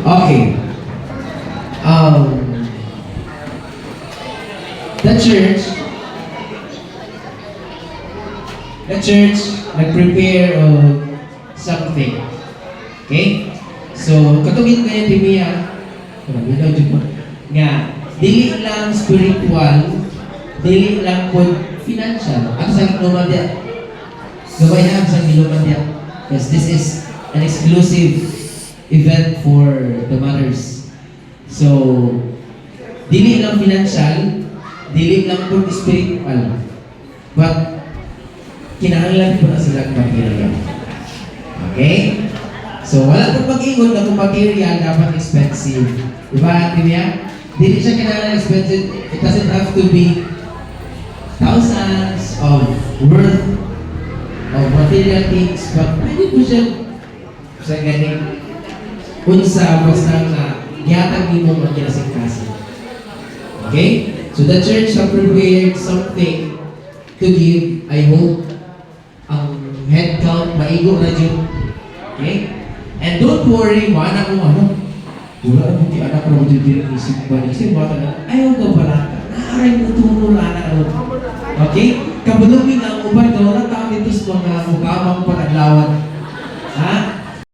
Okay. Um, the church, nag-prepare of something. Okay? So, katugin ngayon, Timia, nga, dili lang spiritual, dili lang po financial. Ang sa inuman diya, gabay na ang sa inuman diya. Yes, this is an exclusive event for the mothers. So, dili lang financial, dili lang po spiritual. But, kinahanglan po na silang material. Okay? So, wala pong mag-ingon na kung material dapat expensive. Diba, Timia? Dili siya kinahanglan expensive. It doesn't have to be thousands of worth of material things, but pwede po siya sa ganing unsa basta na gihatag nimo ang kinasingkasan. Okay? So the church have prepared something to give. I hope ang head count maigo na dyan. Okay? And don't worry, mana mo ano, wala na buti anak na buti din isip ba isip bata na ayaw ka pala naaray mo tumula na ano. Okay? Kabulungin ang uban na wala tao dito sa mga mukamang panaglawan